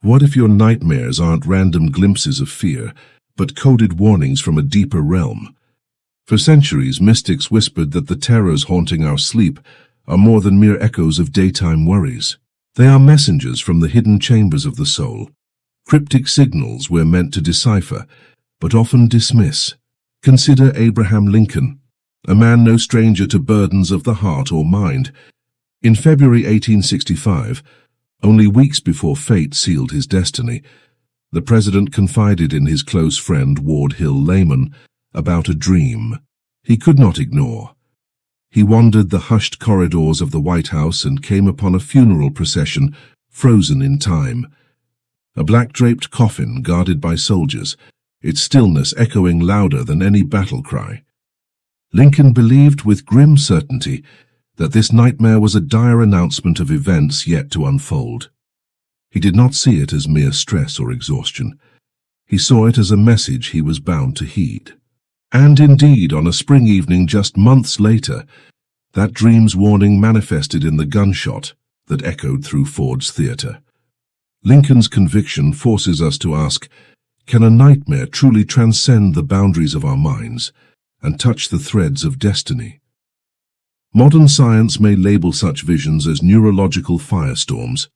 What if your nightmares aren't random glimpses of fear, but coded warnings from a deeper realm? For centuries, mystics whispered that the terrors haunting our sleep are more than mere echoes of daytime worries. They are messengers from the hidden chambers of the soul, cryptic signals we're meant to decipher, but often dismiss. Consider Abraham Lincoln, a man no stranger to burdens of the heart or mind. In February 1865, only weeks before fate sealed his destiny, the president confided in his close friend Ward Hill Layman about a dream he could not ignore. He wandered the hushed corridors of the White House and came upon a funeral procession frozen in time. A black-draped coffin guarded by soldiers, its stillness echoing louder than any battle cry. Lincoln believed with grim certainty that this nightmare was a dire announcement of events yet to unfold. He did not see it as mere stress or exhaustion. He saw it as a message he was bound to heed. And indeed, on a spring evening just months later, that dream's warning manifested in the gunshot that echoed through Ford's Theater. Lincoln's conviction forces us to ask, can a nightmare truly transcend the boundaries of our minds and touch the threads of destiny? Modern science may label such visions as neurological firestorms,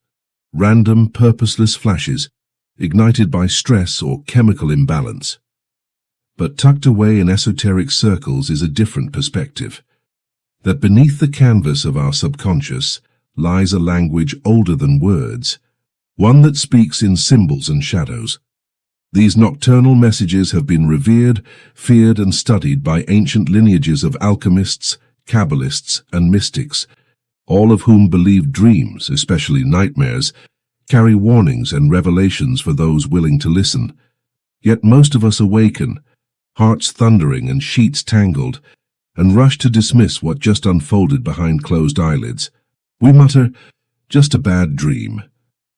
random, purposeless flashes ignited by stress or chemical imbalance. But tucked away in esoteric circles is a different perspective, that beneath the canvas of our subconscious lies a language older than words, one that speaks in symbols and shadows. These nocturnal messages have been revered, feared, and studied by ancient lineages of alchemists, Kabbalists, and mystics, all of whom believe dreams, especially nightmares, carry warnings and revelations for those willing to listen. Yet most of us awaken, hearts thundering and sheets tangled, and rush to dismiss what just unfolded behind closed eyelids. We mutter, just a bad dream,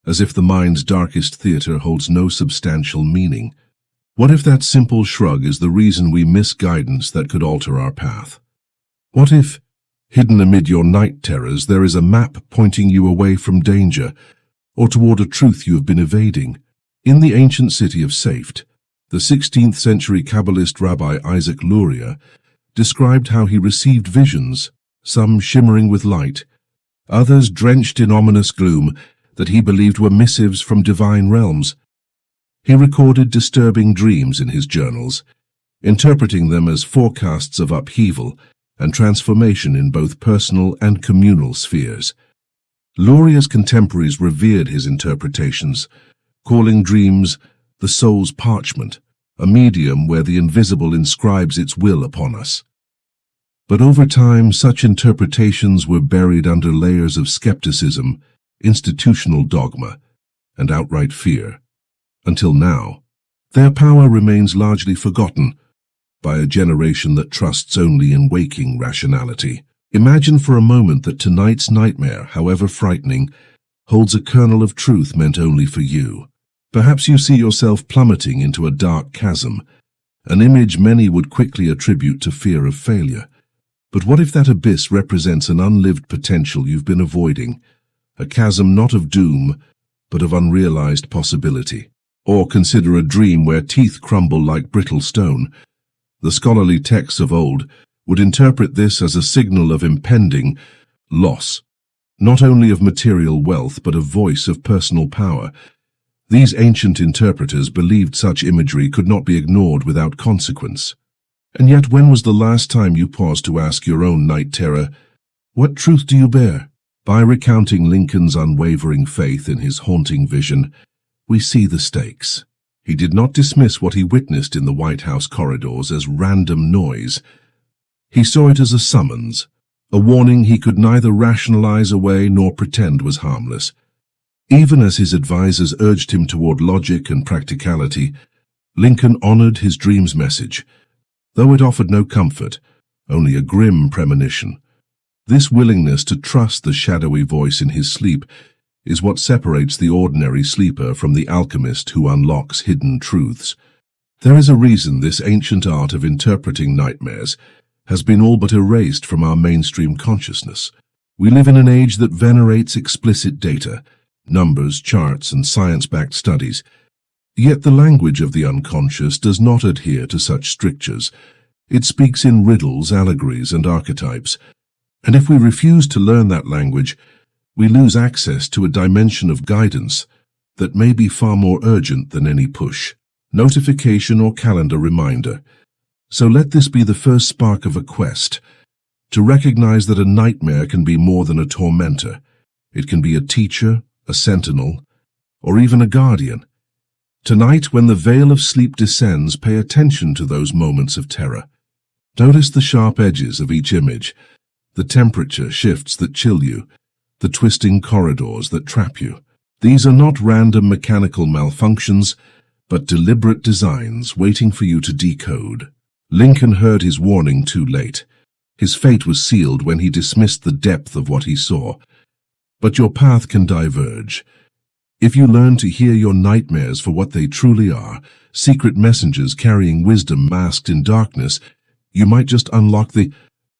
as if the mind's darkest theater holds no substantial meaning. What if that simple shrug is the reason we miss guidance that could alter our path? What if, hidden amid your night terrors, there is a map pointing you away from danger, or toward a truth you have been evading? In the ancient city of Safed, the 16th century Kabbalist Rabbi Isaac Luria described how he received visions, some shimmering with light, others drenched in ominous gloom that he believed were missives from divine realms. He recorded disturbing dreams in his journals, interpreting them as forecasts of upheaval and transformation in both personal and communal spheres. Luria's contemporaries revered his interpretations, calling dreams the soul's parchment, a medium where the invisible inscribes its will upon us. But over time, such interpretations were buried under layers of skepticism, institutional dogma, and outright fear. Until now, their power remains largely forgotten by a generation that trusts only in waking rationality. Imagine for a moment that tonight's nightmare, however frightening, holds a kernel of truth meant only for you. Perhaps you see yourself plummeting into a dark chasm, an image many would quickly attribute to fear of failure. But what if that abyss represents an unlived potential you've been avoiding, a chasm not of doom, but of unrealized possibility? Or consider a dream where teeth crumble like brittle stone. The scholarly texts of old would interpret this as a signal of impending loss, not only of material wealth but of voice of personal power. These ancient interpreters believed such imagery could not be ignored without consequence. And yet, when was the last time you paused to ask your own night terror, what truth do you bear? By recounting Lincoln's unwavering faith in his haunting vision, we see the stakes. He did not dismiss what he witnessed in the White House corridors as random noise. He saw it as a summons, a warning he could neither rationalize away nor pretend was harmless. Even as his advisers urged him toward logic and practicality, Lincoln honored his dream's message, though it offered no comfort, only a grim premonition. This willingness to trust the shadowy voice in his sleep is what separates the ordinary sleeper from the alchemist who unlocks hidden truths. There is a reason this ancient art of interpreting nightmares has been all but erased from our mainstream consciousness. We live in an age that venerates explicit data, numbers, charts, and science-backed studies. Yet the language of the unconscious does not adhere to such strictures. It speaks in riddles, allegories, and archetypes. And if we refuse to learn that language, we lose access to a dimension of guidance that may be far more urgent than any push, notification, or calendar reminder. So let this be the first spark of a quest, to recognize that a nightmare can be more than a tormentor. It can be a teacher, a sentinel, or even a guardian. Tonight, when the veil of sleep descends, pay attention to those moments of terror. Notice the sharp edges of each image, the temperature shifts that chill you, the twisting corridors that trap you. These are not random mechanical malfunctions, but deliberate designs waiting for you to decode. Lincoln heard his warning too late. His fate was sealed when he dismissed the depth of what he saw. But your path can diverge. If you learn to hear your nightmares for what they truly are, secret messengers carrying wisdom masked in darkness, you might just unlock the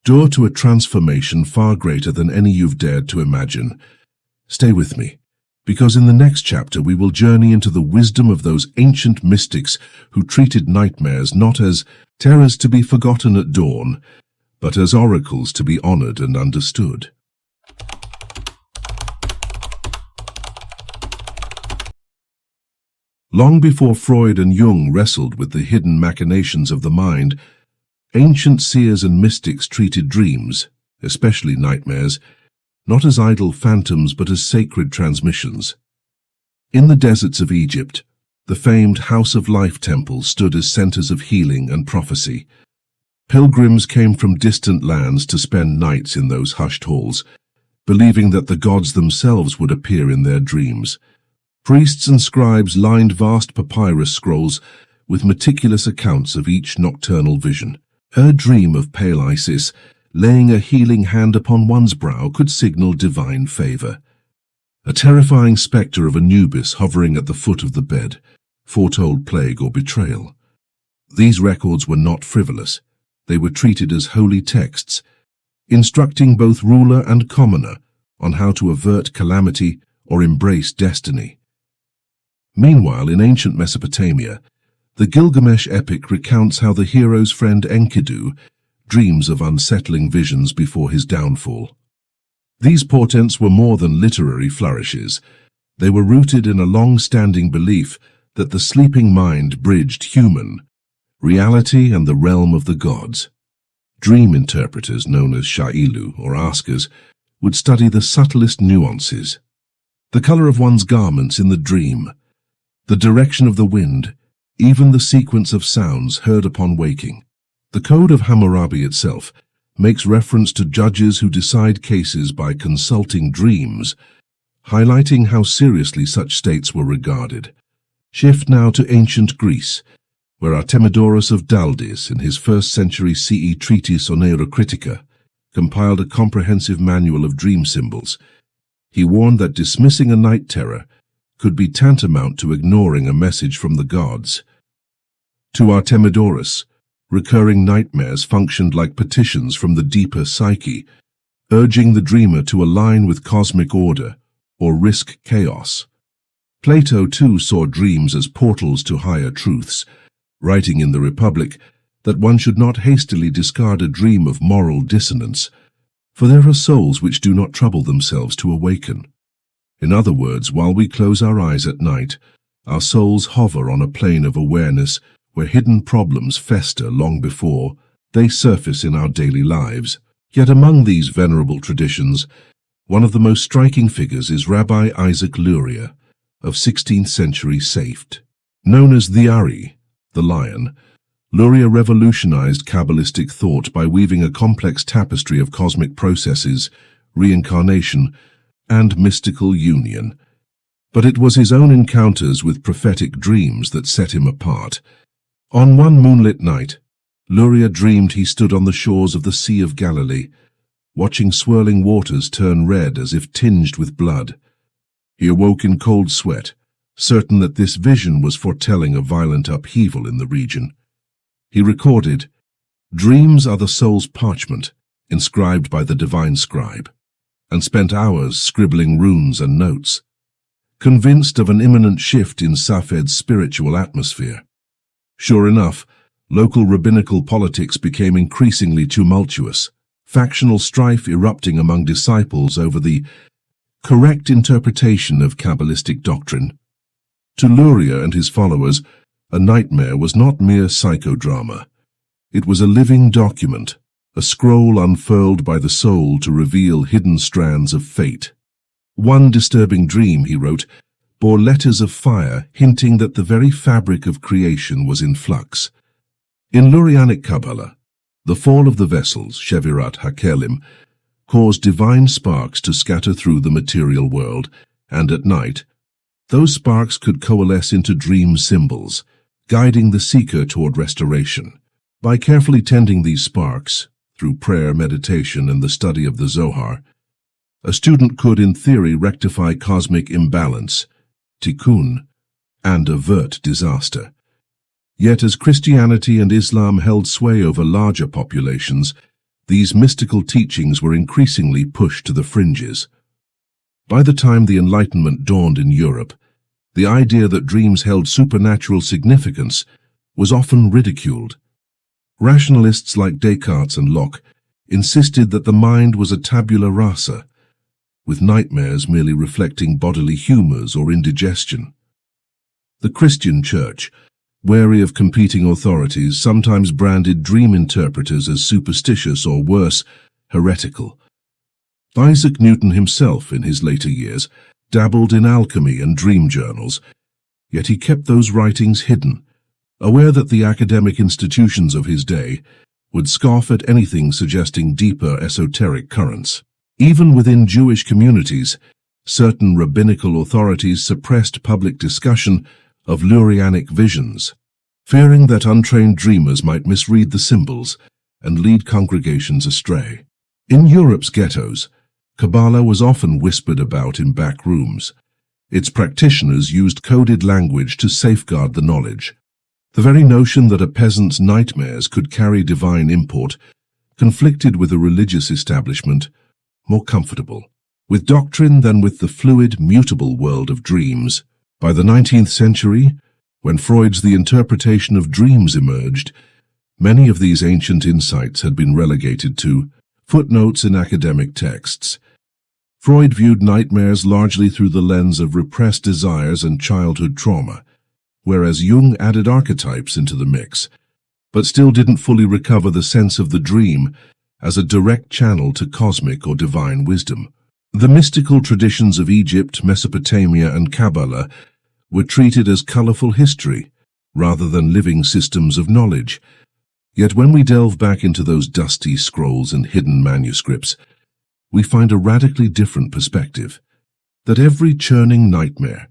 door to a transformation far greater than any you've dared to imagine. Stay with me, because in the next chapter we will journey into the wisdom of those ancient mystics who treated nightmares not as terrors to be forgotten at dawn, but as oracles to be honored and understood. Long before Freud and Jung wrestled with the hidden machinations of the mind, ancient seers and mystics treated dreams, especially nightmares, not as idle phantoms but as sacred transmissions. In the deserts of Egypt, the famed House of Life temples stood as centers of healing and prophecy. Pilgrims came from distant lands to spend nights in those hushed halls, believing that the gods themselves would appear in their dreams. Priests and scribes lined vast papyrus scrolls with meticulous accounts of each nocturnal vision. A dream of pale Isis, laying a healing hand upon one's brow, could signal divine favor. A terrifying specter of Anubis hovering at the foot of the bed foretold plague or betrayal. These records were not frivolous. They were treated as holy texts, instructing both ruler and commoner on how to avert calamity or embrace destiny. Meanwhile, in ancient Mesopotamia, the Gilgamesh epic recounts how the hero's friend Enkidu dreams of unsettling visions before his downfall. These portents were more than literary flourishes. They were rooted in a long-standing belief that the sleeping mind bridged human reality and the realm of the gods. Dream interpreters, known as sha'ilu or askers, would study the subtlest nuances. The color of one's garments in the dream, the direction of the wind, even the sequence of sounds heard upon waking. The Code of Hammurabi itself makes reference to judges who decide cases by consulting dreams, highlighting how seriously such states were regarded. Shift now to ancient Greece, where Artemidorus of Daldis, in his 1st century CE treatise Oneirocritica, compiled a comprehensive manual of dream symbols. He warned that dismissing a night terror could be tantamount to ignoring a message from the gods. To Artemidorus, recurring nightmares functioned like petitions from the deeper psyche, urging the dreamer to align with cosmic order or risk chaos. Plato, too, saw dreams as portals to higher truths, writing in the Republic that one should not hastily discard a dream of moral dissonance, for there are souls which do not trouble themselves to awaken. In other words, while we close our eyes at night, our souls hover on a plane of awareness where hidden problems fester long before they surface in our daily lives. Yet among these venerable traditions, one of the most striking figures is Rabbi Isaac Luria of 16th century Safed. Known as the Ari, the lion, Luria revolutionized Kabbalistic thought by weaving a complex tapestry of cosmic processes, reincarnation, and mystical union. But it was his own encounters with prophetic dreams that set him apart. On one moonlit night, Luria dreamed he stood on the shores of the Sea of Galilee, watching swirling waters turn red as if tinged with blood. He awoke in cold sweat, certain that this vision was foretelling a violent upheaval in the region. He recorded, "Dreams are the soul's parchment, inscribed by the divine scribe," and spent hours scribbling runes and notes. convinced of an imminent shift in Safed's spiritual atmosphere. Sure enough, local rabbinical politics became increasingly tumultuous, factional strife erupting among disciples over the correct interpretation of Kabbalistic doctrine. To Luria and his followers, a nightmare was not mere psychodrama. It was a living document, a scroll unfurled by the soul to reveal hidden strands of fate. One disturbing dream, he wrote, bore letters of fire hinting that the very fabric of creation was in flux. In Lurianic Kabbalah, the fall of the vessels, Shevirat HaKelim, caused divine sparks to scatter through the material world, and at night, those sparks could coalesce into dream symbols, guiding the seeker toward restoration. By carefully tending these sparks, through prayer, meditation, and the study of the Zohar, a student could, in theory, rectify cosmic imbalance, tikkun, and avert disaster. Yet as Christianity and Islam held sway over larger populations, these mystical teachings were increasingly pushed to the fringes. By the time the Enlightenment dawned in Europe, the idea that dreams held supernatural significance was often ridiculed. Rationalists like Descartes and Locke insisted that the mind was a tabula rasa, with nightmares merely reflecting bodily humors or indigestion. The Christian Church, wary of competing authorities, sometimes branded dream interpreters as superstitious or worse, heretical. Isaac Newton himself, in his later years, dabbled in alchemy and dream journals, yet he kept those writings hidden, aware that the academic institutions of his day would scoff at anything suggesting deeper esoteric currents. Even within Jewish communities, certain rabbinical authorities suppressed public discussion of Lurianic visions, fearing that untrained dreamers might misread the symbols and lead congregations astray. In Europe's ghettos, Kabbalah was often whispered about in back rooms. Its practitioners used coded language to safeguard the knowledge. The very notion that a peasant's nightmares could carry divine import conflicted with a religious establishment more comfortable with doctrine than with the fluid, mutable world of dreams. By the 19th century, when Freud's The Interpretation of Dreams emerged, many of these ancient insights had been relegated to footnotes in academic texts. Freud viewed nightmares largely through the lens of repressed desires and childhood trauma, whereas Jung added archetypes into the mix, but still didn't fully recover the sense of the dream as a direct channel to cosmic or divine wisdom. The mystical traditions of Egypt, Mesopotamia, and Kabbalah were treated as colorful history rather than living systems of knowledge. Yet when we delve back into those dusty scrolls and hidden manuscripts, we find a radically different perspective, that every churning nightmare,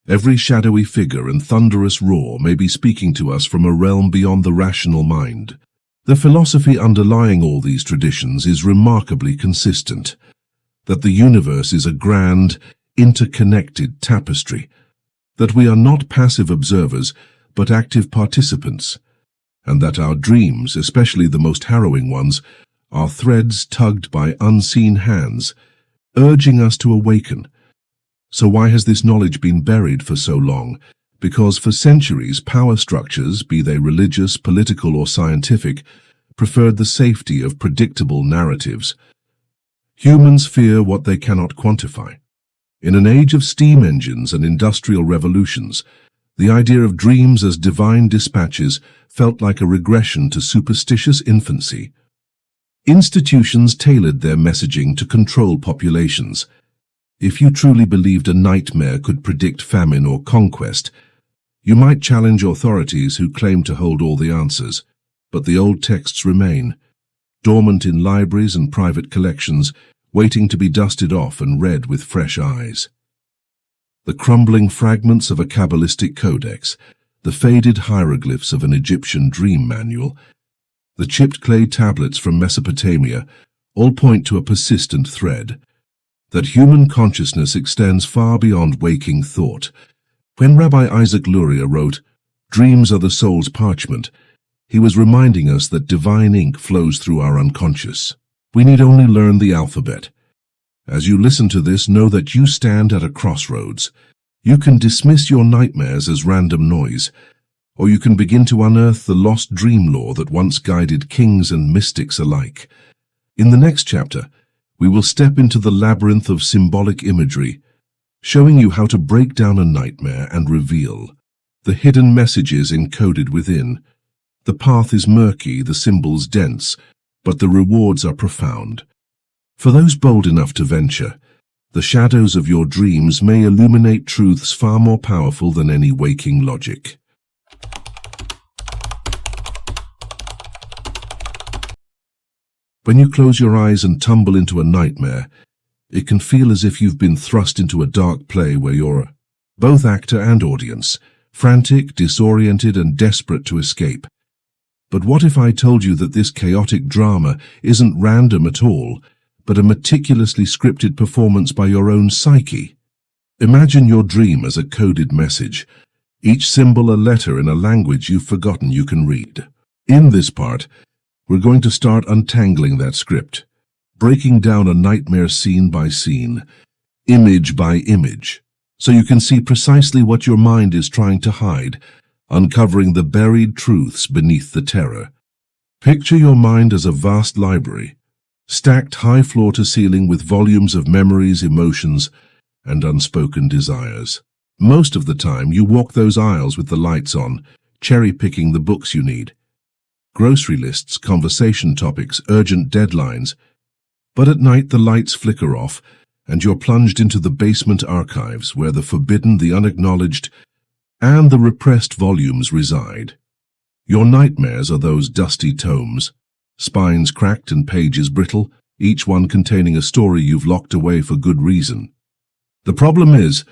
every shadowy figure and thunderous roar may be speaking to us from a realm beyond the rational mind. The philosophy underlying all these traditions is remarkably consistent, that the universe is a grand, interconnected tapestry, that we are not passive observers but active participants, and that our dreams, especially the most harrowing ones, are threads tugged by unseen hands, urging us to awaken. So why has this knowledge been buried for so long? Because for centuries power structures, be they religious, political, or scientific, preferred the safety of predictable narratives. Humans fear what they cannot quantify. In an age of steam engines and industrial revolutions, the idea of dreams as divine dispatches felt like a regression to superstitious infancy. Institutions tailored their messaging to control populations. If you truly believed a nightmare could predict famine or conquest, you might challenge authorities who claim to hold all the answers, but the old texts remain, dormant in libraries and private collections, waiting to be dusted off and read with fresh eyes. The crumbling fragments of a Kabbalistic codex, the faded hieroglyphs of an Egyptian dream manual, the chipped clay tablets from Mesopotamia all point to a persistent thread, that human consciousness extends far beyond waking thought. When Rabbi Isaac Luria wrote, "Dreams are the soul's parchment," he was reminding us that divine ink flows through our unconscious. We need only learn the alphabet. As you listen to this, know that you stand at a crossroads. You can dismiss your nightmares as random noise, or you can begin to unearth the lost dream lore that once guided kings and mystics alike. In the next chapter, we will step into the labyrinth of symbolic imagery, showing you how to break down a nightmare and reveal the hidden messages encoded within. The path is murky, the symbols dense, but the rewards are profound. For those bold enough to venture, the shadows of your dreams may illuminate truths far more powerful than any waking logic. When you close your eyes and tumble into a nightmare, it can feel as if you've been thrust into a dark play where you're both actor and audience, frantic, disoriented, and desperate to escape. But what if I told you that this chaotic drama isn't random at all, but a meticulously scripted performance by your own psyche? Imagine your dream as a coded message, each symbol a letter in a language you've forgotten you can read. In this part, we're going to start untangling that script, breaking down a nightmare scene by scene, image by image, so you can see precisely what your mind is trying to hide, uncovering the buried truths beneath the terror. Picture your mind as a vast library, stacked high floor to ceiling with volumes of memories, emotions, and unspoken desires. Most of the time, you walk those aisles with the lights on, cherry-picking the books you need. Grocery lists, conversation topics, urgent deadlines. But at night, the lights flicker off, and you're plunged into the basement archives where the forbidden, the unacknowledged, and the repressed volumes reside. Your nightmares are those dusty tomes, spines cracked and pages brittle, each one containing a story you've locked away for good reason. The problem is,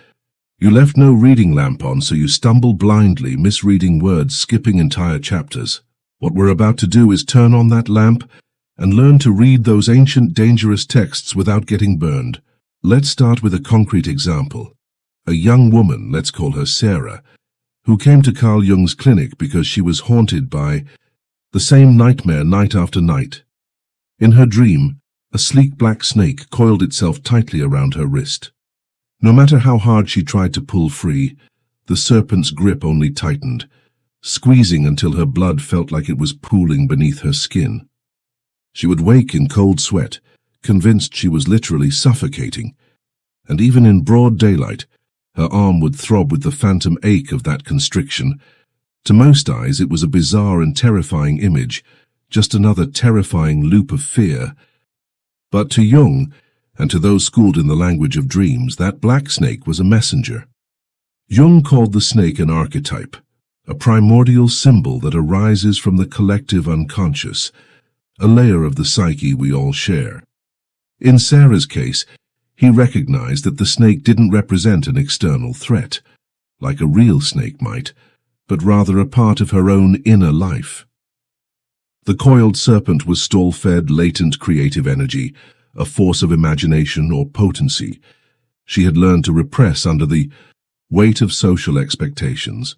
you left no reading lamp on, so you stumble blindly, misreading words, skipping entire chapters. What we're about to do is turn on that lamp and learn to read those ancient, dangerous texts without getting burned. Let's start with a concrete example. A young woman, let's call her Sarah, who came to Carl Jung's clinic because she was haunted by the same nightmare night after night. In her dream, a sleek black snake coiled itself tightly around her wrist. No matter how hard she tried to pull free, the serpent's grip only tightened, squeezing until her blood felt like it was pooling beneath her skin. She would wake in cold sweat, convinced she was literally suffocating, and even in broad daylight, her arm would throb with the phantom ache of that constriction. To most eyes, it was a bizarre and terrifying image, just another terrifying loop of fear. But to Jung, and to those schooled in the language of dreams, that black snake was a messenger. Jung called the snake an archetype, a primordial symbol that arises from the collective unconscious, a layer of the psyche we all share. In Sarah's case, he recognized that the snake didn't represent an external threat, like a real snake might, but rather a part of her own inner life. The coiled serpent was stall-fed, latent creative energy, a force of imagination or potency she had learned to repress under the weight of social expectations.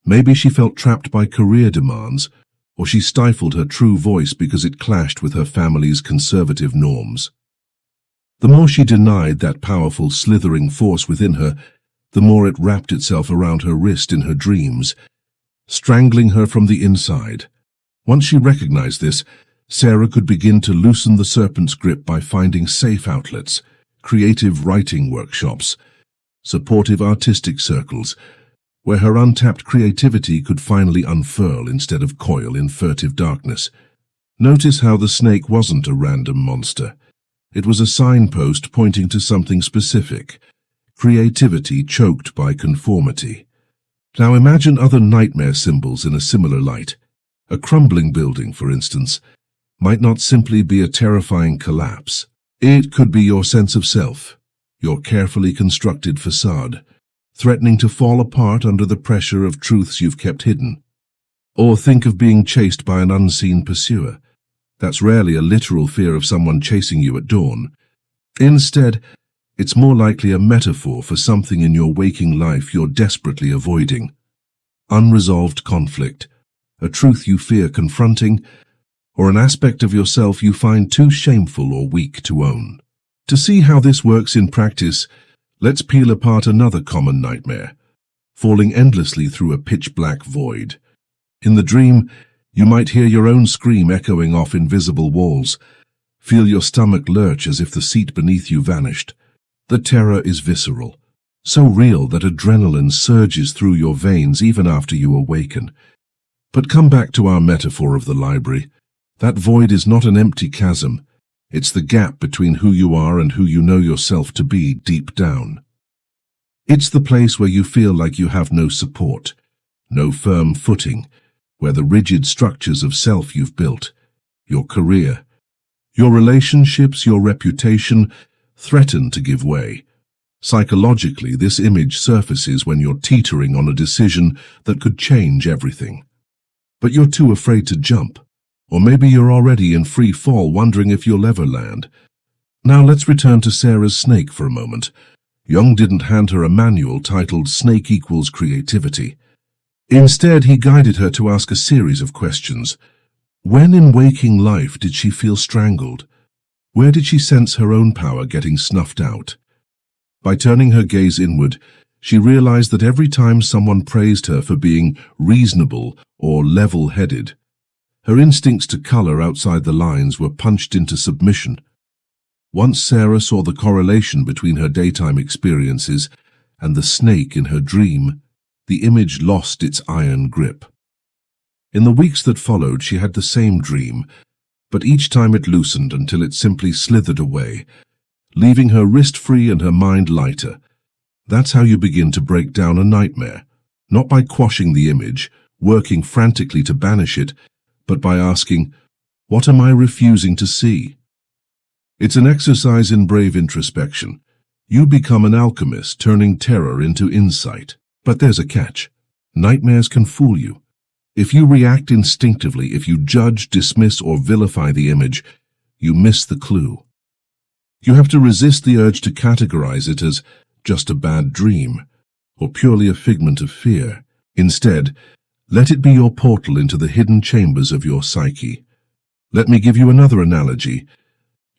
Maybe she felt trapped by career demands, or she stifled her true voice because it clashed with her family's conservative norms. The more she denied that powerful, slithering force within her, the more it wrapped itself around her wrist in her dreams, strangling her from the inside. Once she recognized this, Sarah could begin to loosen the serpent's grip by finding safe outlets, creative writing workshops, supportive artistic circles, where her untapped creativity could finally unfurl instead of coil in furtive darkness. Notice how the snake wasn't a random monster. It was a signpost pointing to something specific, creativity choked by conformity. Now imagine other nightmare symbols in a similar light. A crumbling building, for instance, might not simply be a terrifying collapse. It could be your sense of self, your carefully constructed facade, threatening to fall apart under the pressure of truths you've kept hidden. Or think of being chased by an unseen pursuer. That's rarely a literal fear of someone chasing you at dawn. Instead, it's more likely a metaphor for something in your waking life you're desperately avoiding. Unresolved conflict, a truth you fear confronting, or an aspect of yourself you find too shameful or weak to own. To see how this works in practice, Let's peel apart another common nightmare, falling endlessly through a pitch-black void. In the dream, you might hear your own scream echoing off invisible walls, feel your stomach lurch as if the seat beneath you vanished. The terror is visceral, so real that adrenaline surges through your veins even after you awaken. But come back to our metaphor of the library. That void is not an empty chasm. It's the gap between who you are and who you know yourself to be deep down. It's the place where you feel like you have no support, no firm footing, where the rigid structures of self you've built, your career, your relationships, your reputation, threaten to give way. Psychologically, this image surfaces when you're teetering on a decision that could change everything. But you're too afraid to jump. Or maybe you're already in free fall, wondering if you'll ever land. Now let's return to Sarah's snake for a moment. Jung didn't hand her a manual titled Snake Equals Creativity. Instead, he guided her to ask a series of questions. When in waking life did she feel strangled? Where did she sense her own power getting snuffed out? By turning her gaze inward, she realized that every time someone praised her for being reasonable or level-headed, her instincts to color outside the lines were punched into submission. Once Sarah saw the correlation between her daytime experiences and the snake in her dream, the image lost its iron grip. In the weeks that followed, she had the same dream, but each time it loosened until it simply slithered away, leaving her wrist free and her mind lighter. That's how you begin to break down a nightmare, not by quashing the image, working frantically to banish it, but by asking, what am I refusing to see? It's an exercise in brave introspection. You become an alchemist, turning terror into insight. But there's a catch. Nightmares can fool you. If you react instinctively, if you judge, dismiss, or vilify the image, you miss the clue. You have to resist the urge to categorize it as just a bad dream, or purely a figment of fear. Instead, let it be your portal into the hidden chambers of your psyche. Let me give you another analogy.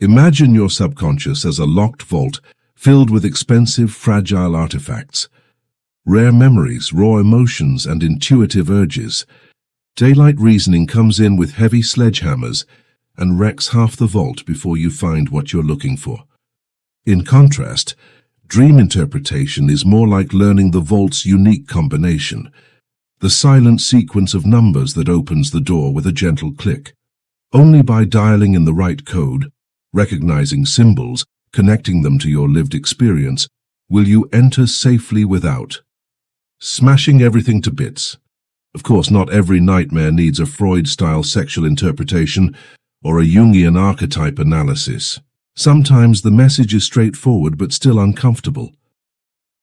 Imagine your subconscious as a locked vault filled with expensive, fragile artifacts, rare memories, raw emotions, and intuitive urges. Daylight reasoning comes in with heavy sledgehammers and wrecks half the vault before you find what you're looking for. In contrast, dream interpretation is more like learning the vault's unique combination, the silent sequence of numbers that opens the door with a gentle click. Only by dialing in the right code, recognizing symbols, connecting them to your lived experience, will you enter safely without smashing everything to bits. Of course, not every nightmare needs a Freud-style sexual interpretation or a Jungian archetype analysis. Sometimes the message is straightforward but still uncomfortable.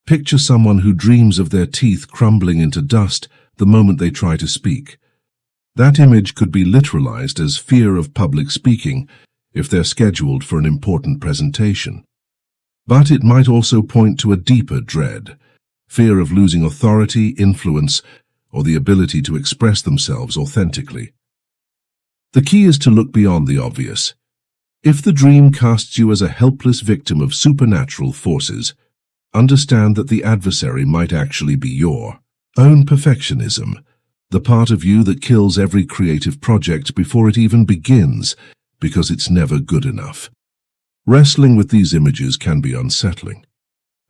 Picture someone who dreams of their teeth crumbling into dust the moment they try to speak. That image could be literalized as fear of public speaking if they're scheduled for an important presentation. But it might also point to a deeper dread, fear of losing authority, influence, or the ability to express themselves authentically. The key is to look beyond the obvious. If the dream casts you as a helpless victim of supernatural forces, understand that the adversary might actually be your own perfectionism, the part of you that kills every creative project before it even begins because it's never good enough. Wrestling with these images can be unsettling.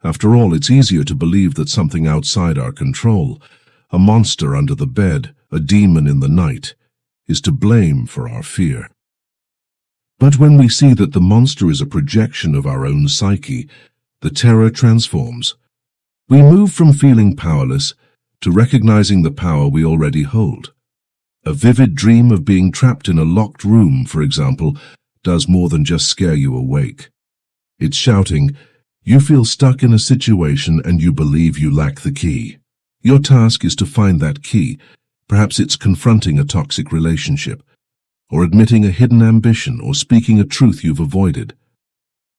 After all, it's easier to believe that something outside our control, a monster under the bed, a demon in the night, is to blame for our fear. But when we see that the monster is a projection of our own psyche, the terror transforms. We move from feeling powerless to recognizing the power we already hold. A vivid dream of being trapped in a locked room, for example, does more than just scare you awake. It's shouting, you feel stuck in a situation and you believe you lack the key. Your task is to find that key. Perhaps it's confronting a toxic relationship, or admitting a hidden ambition, or speaking a truth you've avoided.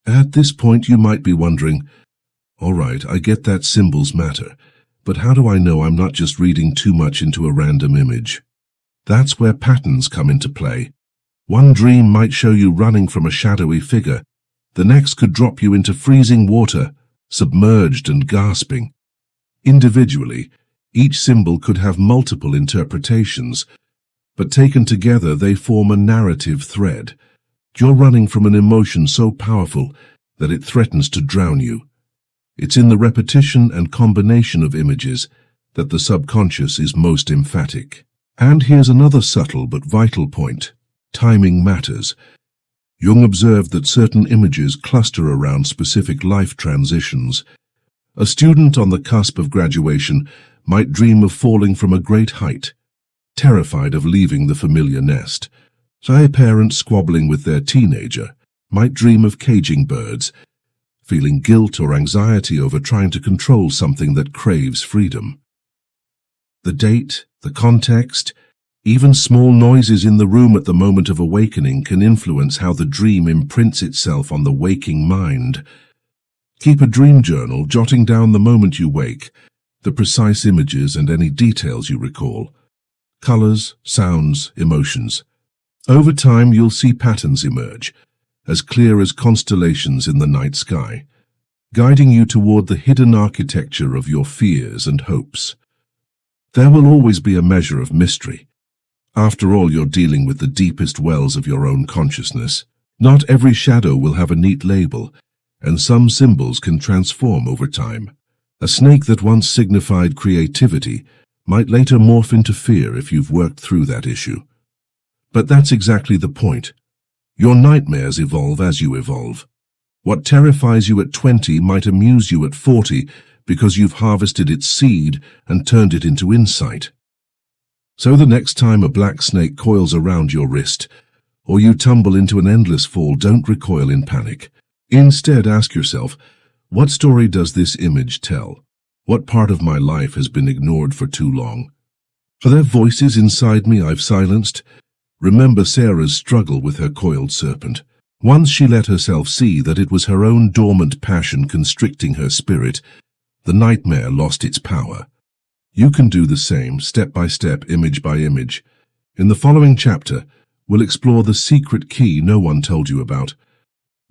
At this point you might be wondering, all right, I get that symbols matter, but how do I know I'm not just reading too much into a random image? That's where patterns come into play. One dream might show you running from a shadowy figure. The next could drop you into freezing water, submerged and gasping. Individually, each symbol could have multiple interpretations, but taken together they form a narrative thread. You're running from an emotion so powerful that it threatens to drown you. It's in the repetition and combination of images that the subconscious is most emphatic. And here's another subtle but vital point. Timing matters. Jung observed that certain images cluster around specific life transitions. A student on the cusp of graduation might dream of falling from a great height, terrified of leaving the familiar nest. A parent squabbling with their teenager might dream of caging birds, feeling guilt or anxiety over trying to control something that craves freedom. The date, the context, even small noises in the room at the moment of awakening can influence how the dream imprints itself on the waking mind. Keep a dream journal, jotting down the moment you wake, the precise images and any details you recall. Colors, sounds, emotions. Over time you'll see patterns emerge, as clear as constellations in the night sky, guiding you toward the hidden architecture of your fears and hopes. There will always be a measure of mystery. After all, you're dealing with the deepest wells of your own consciousness. Not every shadow will have a neat label, and some symbols can transform over time. A snake that once signified creativity might later morph into fear if you've worked through that issue. But that's exactly the point. Your nightmares evolve as you evolve. What terrifies you at 20 might amuse you at 40 because you've harvested its seed and turned it into insight. So the next time a black snake coils around your wrist, or you tumble into an endless fall, don't recoil in panic. Instead, ask yourself, what story does this image tell? What part of my life has been ignored for too long? Are there voices inside me I've silenced? Remember Sarah's struggle with her coiled serpent. Once she let herself see that it was her own dormant passion constricting her spirit, the nightmare lost its power. You can do the same, step by step, image by image. In the following chapter, we'll explore the secret key no one told you about,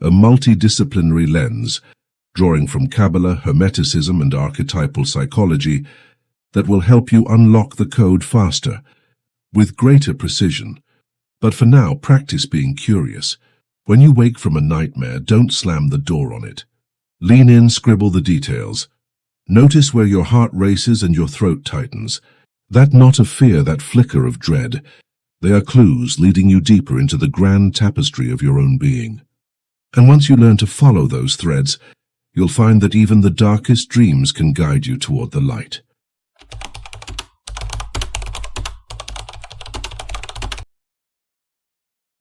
a multidisciplinary lens, drawing from Kabbalah, Hermeticism, and archetypal psychology, that will help you unlock the code faster, with greater precision. But for now, practice being curious. When you wake from a nightmare, don't slam the door on it. Lean in, scribble the details. Notice where your heart races and your throat tightens. That knot of fear, that flicker of dread. They are clues leading you deeper into the grand tapestry of your own being. And once you learn to follow those threads, you'll find that even the darkest dreams can guide you toward the light.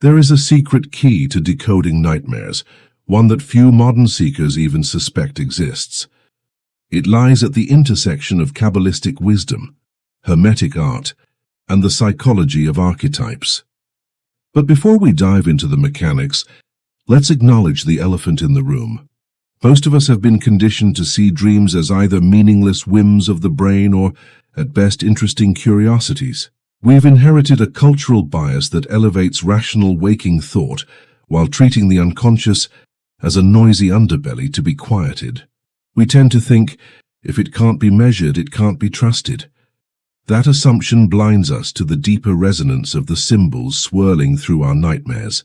There is a secret key to decoding nightmares, one that few modern seekers even suspect exists. It lies at the intersection of Kabbalistic wisdom, Hermetic art, and the psychology of archetypes. But before we dive into the mechanics, let's acknowledge the elephant in the room. Most of us have been conditioned to see dreams as either meaningless whims of the brain or, at best, interesting curiosities. We've inherited a cultural bias that elevates rational waking thought while treating the unconscious as a noisy underbelly to be quieted. We tend to think, if it can't be measured, it can't be trusted. That assumption blinds us to the deeper resonance of the symbols swirling through our nightmares.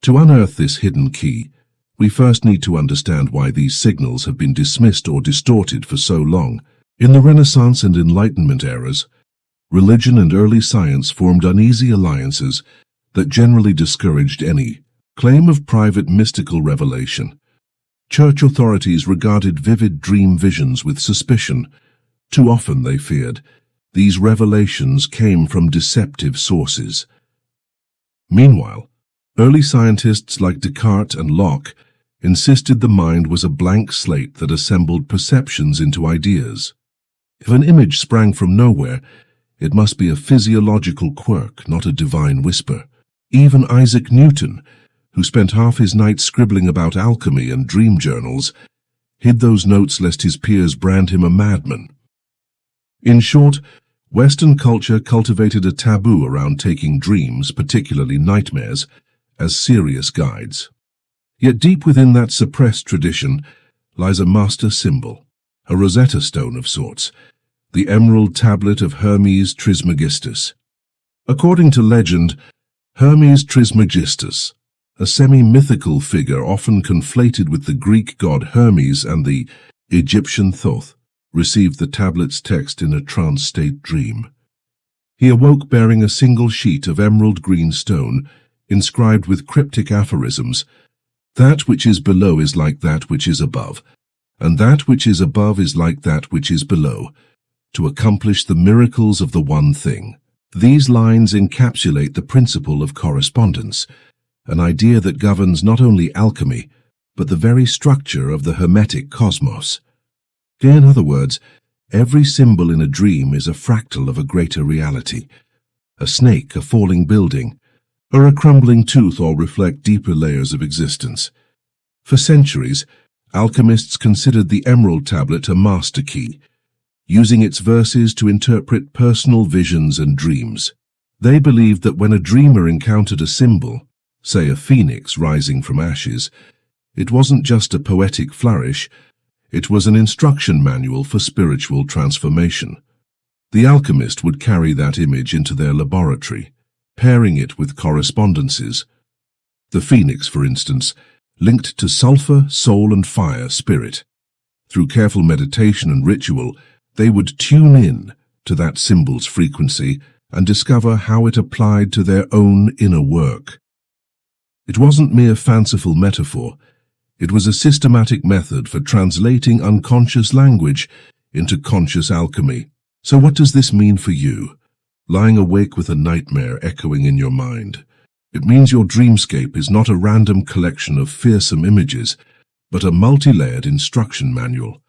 To unearth this hidden key, we first need to understand why these signals have been dismissed or distorted for so long. In the Renaissance and Enlightenment eras, religion and early science formed uneasy alliances that generally discouraged any claim of private mystical revelation. Church authorities regarded vivid dream visions with suspicion. Too often, they feared, these revelations came from deceptive sources. Meanwhile, early scientists like Descartes and Locke insisted the mind was a blank slate that assembled perceptions into ideas. If an image sprang from nowhere, it must be a physiological quirk, not a divine whisper. Even Isaac Newton, who spent half his night scribbling about alchemy and dream journals, hid those notes lest his peers brand him a madman. In short, Western culture cultivated a taboo around taking dreams, particularly nightmares, as serious guides. Yet deep within that suppressed tradition lies a master symbol, a Rosetta Stone of sorts, the emerald tablet of Hermes Trismegistus. According to legend, Hermes Trismegistus, a semi-mythical figure often conflated with the Greek god Hermes and the Egyptian Thoth, received the tablet's text in a trance-state dream. He awoke bearing a single sheet of emerald green stone, inscribed with cryptic aphorisms, "That which is below is like that which is above, and that which is above is like that which is below, to accomplish the miracles of the one thing." These lines encapsulate the principle of correspondence, an idea that governs not only alchemy, but the very structure of the Hermetic cosmos. In other words, every symbol in a dream is a fractal of a greater reality. A snake, a falling building, or a crumbling tooth all reflect deeper layers of existence. For centuries, alchemists considered the emerald tablet a master key, using its verses to interpret personal visions and dreams. They believed that when a dreamer encountered a symbol, say a phoenix rising from ashes, it wasn't just a poetic flourish, it was an instruction manual for spiritual transformation. The alchemist would carry that image into their laboratory, pairing it with correspondences. The phoenix, for instance, linked to sulfur, soul and fire, spirit. Through careful meditation and ritual, they would tune in to that symbol's frequency and discover how it applied to their own inner work. It wasn't mere fanciful metaphor. It was a systematic method for translating unconscious language into conscious alchemy. So what does this mean for you, lying awake with a nightmare echoing in your mind? It means your dreamscape is not a random collection of fearsome images, but a multi-layered instruction manual,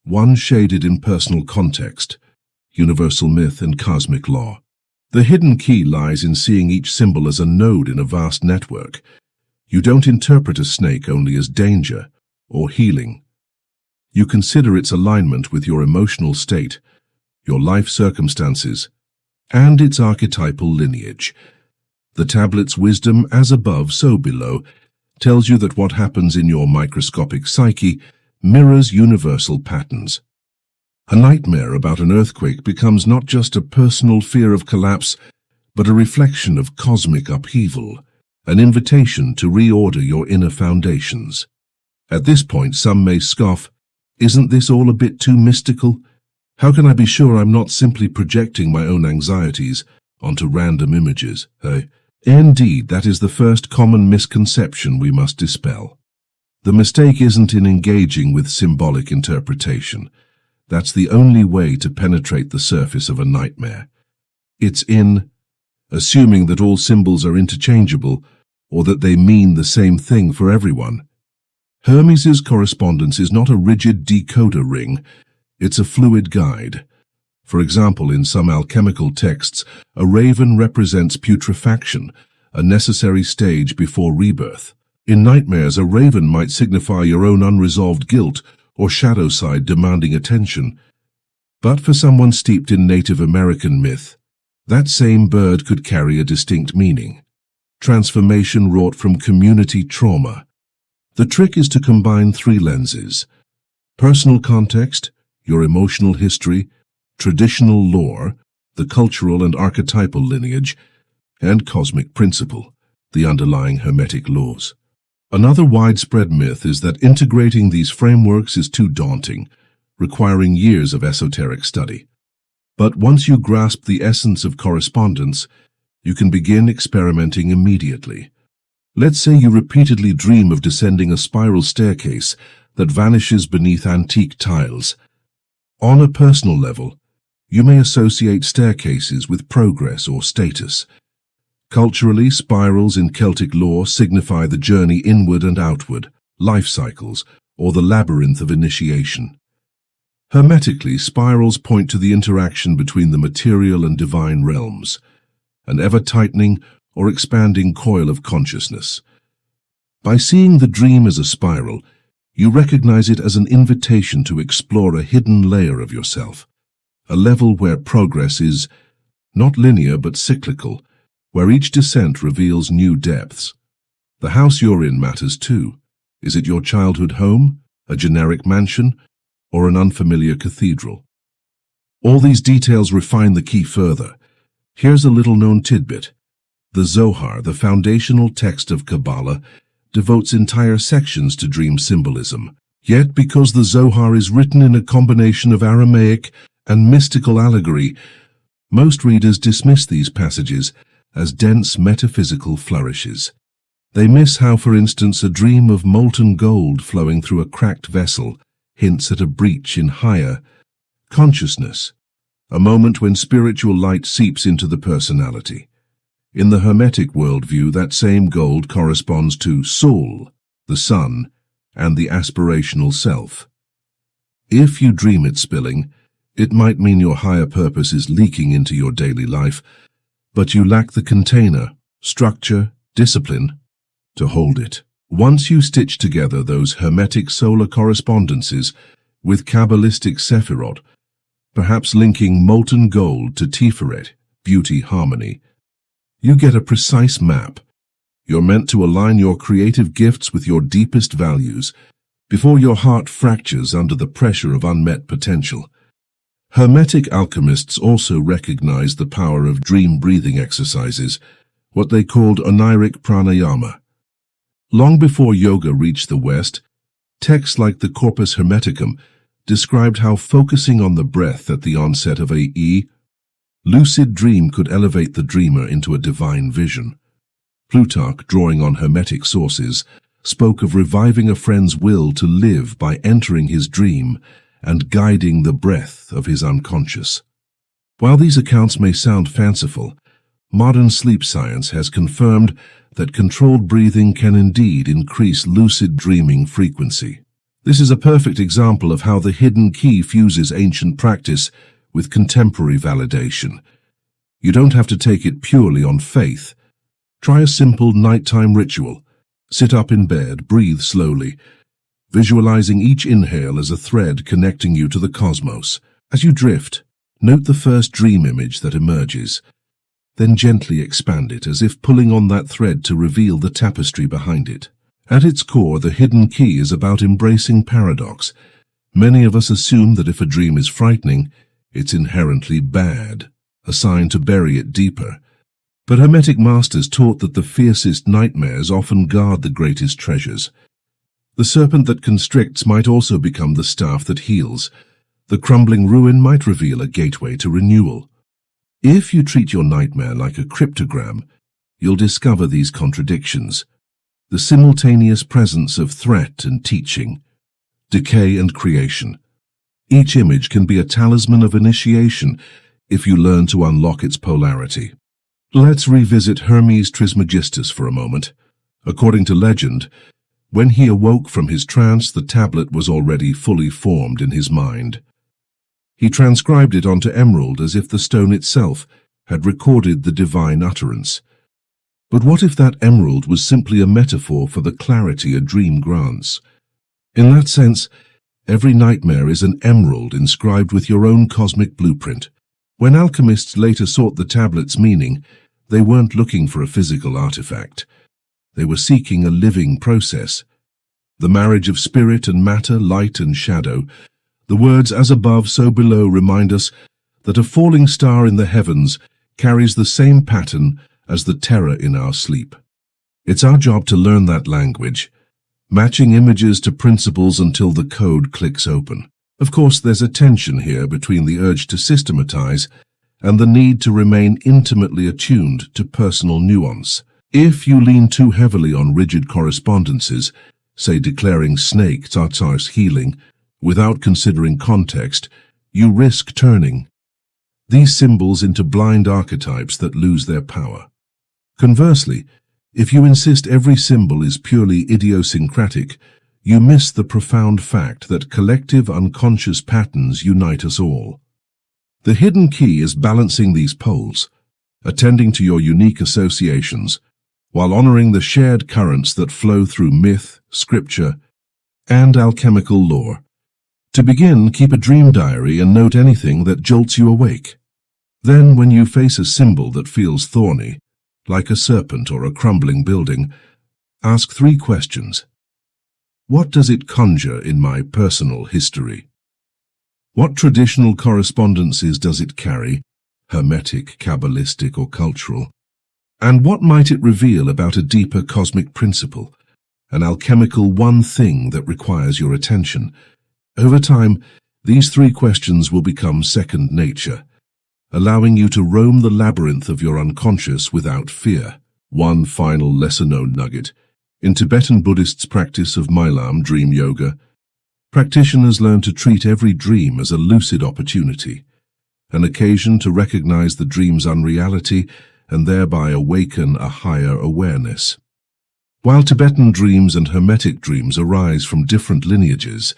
one shaded in personal context, universal myth and cosmic law. The hidden key lies in seeing each symbol as a node in a vast network. You don't interpret a snake only as danger or healing. You consider its alignment with your emotional state, your life circumstances, and its archetypal lineage. The tablet's wisdom, as above, so below, tells you that what happens in your microscopic psyche mirrors universal patterns. A nightmare about an earthquake becomes not just a personal fear of collapse, but a reflection of cosmic upheaval, an invitation to reorder your inner foundations. At this point, some may scoff, "Isn't this all a bit too mystical? How can I be sure I'm not simply projecting my own anxieties onto random images?" Indeed, that is the first common misconception we must dispel. The mistake isn't in engaging with symbolic interpretation. That's the only way to penetrate the surface of a nightmare. It's in assuming that all symbols are interchangeable or that they mean the same thing for everyone. Hermes's correspondence is not a rigid decoder ring, it's a fluid guide. For example, in some alchemical texts, a raven represents putrefaction, a necessary stage before rebirth. In nightmares, a raven might signify your own unresolved guilt or shadow side demanding attention. But for someone steeped in Native American myth, that same bird could carry a distinct meaning. Transformation wrought from community trauma. The trick is to combine three lenses: personal context, your emotional history, traditional lore, the cultural and archetypal lineage, and cosmic principle, the underlying Hermetic laws. Another widespread myth is that integrating these frameworks is too daunting, requiring years of esoteric study. But once you grasp the essence of correspondence, you can begin experimenting immediately. Let's say you repeatedly dream of descending a spiral staircase that vanishes beneath antique tiles. On a personal level, you may associate staircases with progress or status. Culturally, spirals in Celtic lore signify the journey inward and outward, life cycles, or the labyrinth of initiation. Hermetically, spirals point to the interaction between the material and divine realms, an ever-tightening or expanding coil of consciousness. By seeing the dream as a spiral, you recognize it as an invitation to explore a hidden layer of yourself, a level where progress is not linear but cyclical, where each descent reveals new depths. The house you're in matters too. Is it your childhood home, a generic mansion, or an unfamiliar cathedral. All these details refine the key further. Here's a little-known tidbit. The Zohar, the foundational text of Kabbalah, devotes entire sections to dream symbolism. Yet, because the Zohar is written in a combination of Aramaic and mystical allegory, most readers dismiss these passages as dense metaphysical flourishes. They miss how, for instance, a dream of molten gold flowing through a cracked vessel hints at a breach in higher consciousness, a moment when spiritual light seeps into the personality. In the Hermetic worldview, that same gold corresponds to soul, the sun, and the aspirational self. If you dream it spilling, it might mean your higher purpose is leaking into your daily life, but you lack the container, structure, discipline to hold it. Once you stitch together those Hermetic solar correspondences with Kabbalistic Sephirot, perhaps linking molten gold to Tiferet, beauty, harmony, you get a precise map. You're meant to align your creative gifts with your deepest values before your heart fractures under the pressure of unmet potential. Hermetic alchemists also recognized the power of dream breathing exercises, what they called oniric pranayama. Long before yoga reached the West, texts like the Corpus Hermeticum described how focusing on the breath at the onset of a lucid dream could elevate the dreamer into a divine vision. Plutarch, drawing on Hermetic sources, spoke of reviving a friend's will to live by entering his dream and guiding the breath of his unconscious. While these accounts may sound fanciful, modern sleep science has confirmed that controlled breathing can indeed increase lucid dreaming frequency. This is a perfect example of how the hidden key fuses ancient practice with contemporary validation. You don't have to take it purely on faith. Try a simple nighttime ritual. Sit up in bed, breathe slowly, visualizing each inhale as a thread connecting you to the cosmos. As you drift, note the first dream image that emerges, then gently expand it as if pulling on that thread to reveal the tapestry behind it. At its core, the hidden key is about embracing paradox. Many of us assume that if a dream is frightening, it's inherently bad, a sign to bury it deeper. But Hermetic masters taught that the fiercest nightmares often guard the greatest treasures. The serpent that constricts might also become the staff that heals. The crumbling ruin might reveal a gateway to renewal. If you treat your nightmare like a cryptogram, you'll discover these contradictions. The simultaneous presence of threat and teaching, decay and creation. Each image can be a talisman of initiation if you learn to unlock its polarity. Let's revisit Hermes Trismegistus for a moment. According to legend, when he awoke from his trance, the tablet was already fully formed in his mind. He transcribed it onto emerald as if the stone itself had recorded the divine utterance. But what if that emerald was simply a metaphor for the clarity a dream grants? In that sense, every nightmare is an emerald inscribed with your own cosmic blueprint. When alchemists later sought the tablet's meaning, they weren't looking for a physical artifact. They were seeking a living process. The marriage of spirit and matter, light and shadow. The words "as above, so below" remind us that a falling star in the heavens carries the same pattern as the terror in our sleep. It's our job to learn that language, matching images to principles until the code clicks open. Of course, there's a tension here between the urge to systematize and the need to remain intimately attuned to personal nuance. If you lean too heavily on rigid correspondences, say declaring snake Tsar's healing, without considering context, you risk turning these symbols into blind archetypes that lose their power. Conversely, if you insist every symbol is purely idiosyncratic, you miss the profound fact that collective unconscious patterns unite us all. The hidden key is balancing these poles, attending to your unique associations, while honoring the shared currents that flow through myth, scripture, and alchemical lore. To begin, keep a dream diary and note anything that jolts you awake. Then, when you face a symbol that feels thorny, like a serpent or a crumbling building, ask 3 questions. What does it conjure in my personal history? What traditional correspondences does it carry, Hermetic, Kabbalistic, or cultural? And what might it reveal about a deeper cosmic principle, an alchemical one thing that requires your attention? Over time, these three questions will become second nature, allowing you to roam the labyrinth of your unconscious without fear. One final lesser-known nugget. In Tibetan Buddhists' practice of Mylam dream yoga, practitioners learn to treat every dream as a lucid opportunity, an occasion to recognize the dream's unreality and thereby awaken a higher awareness. While Tibetan dreams and Hermetic dreams arise from different lineages,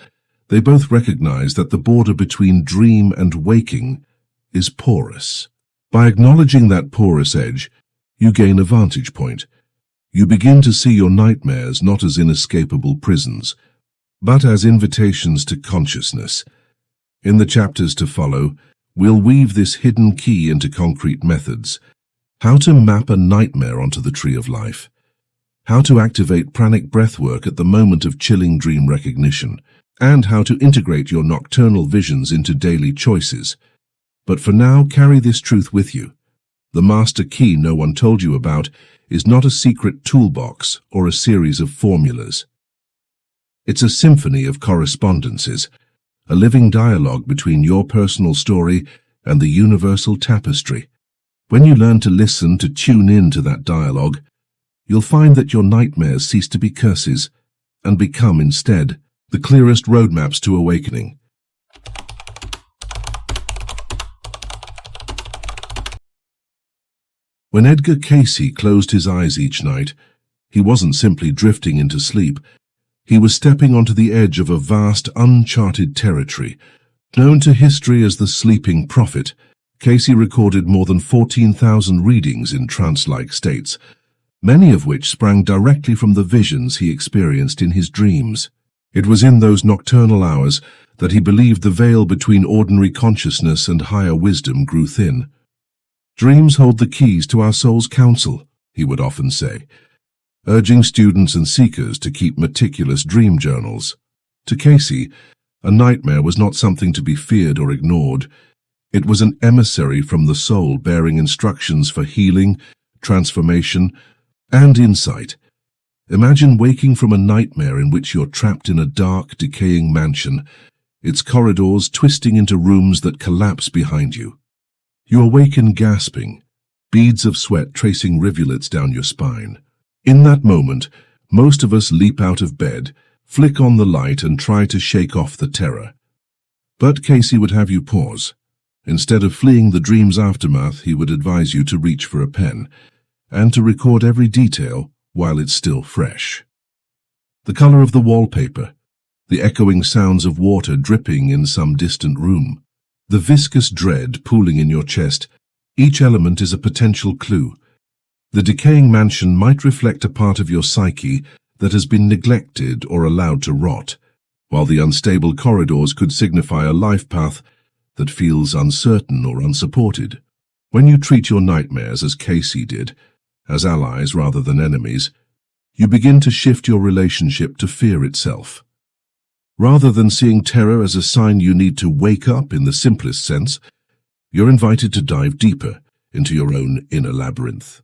they both recognize that the border between dream and waking is porous. By acknowledging that porous edge, you gain a vantage point. You begin to see your nightmares not as inescapable prisons, but as invitations to consciousness. In the chapters to follow, we'll weave this hidden key into concrete methods: how to map a nightmare onto the tree of life, how to activate pranic breathwork at the moment of chilling dream recognition, and how to integrate your nocturnal visions into daily choices. But for now, carry this truth with you. The master key no one told you about is not a secret toolbox or a series of formulas. It's a symphony of correspondences, a living dialogue between your personal story and the universal tapestry. When you learn to listen, to tune in to that dialogue, you'll find that your nightmares cease to be curses and become instead the clearest roadmaps to awakening. When Edgar Cayce closed his eyes each night, he wasn't simply drifting into sleep. He was stepping onto the edge of a vast, uncharted territory. Known to history as the Sleeping Prophet, Cayce recorded more than 14,000 readings in trance-like states, many of which sprang directly from the visions he experienced in his dreams. It was in those nocturnal hours that he believed the veil between ordinary consciousness and higher wisdom grew thin. "Dreams hold the keys to our soul's counsel," he would often say, urging students and seekers to keep meticulous dream journals. To Cayce, a nightmare was not something to be feared or ignored. It was an emissary from the soul bearing instructions for healing, transformation, and insight. Imagine waking from a nightmare in which you're trapped in a dark, decaying mansion, its corridors twisting into rooms that collapse behind you. You awaken gasping, beads of sweat tracing rivulets down your spine. In that moment, most of us leap out of bed, flick on the light, and try to shake off the terror. But Cayce would have you pause. Instead of fleeing the dream's aftermath, he would advise you to reach for a pen and to record every detail while it's still fresh. The color of the wallpaper, the echoing sounds of water dripping in some distant room, the viscous dread pooling in your chest, each element is a potential clue. The decaying mansion might reflect a part of your psyche that has been neglected or allowed to rot, while the unstable corridors could signify a life path that feels uncertain or unsupported. When you treat your nightmares as Cayce did, as allies rather than enemies, you begin to shift your relationship to fear itself. Rather than seeing terror as a sign you need to wake up in the simplest sense, you're invited to dive deeper into your own inner labyrinth.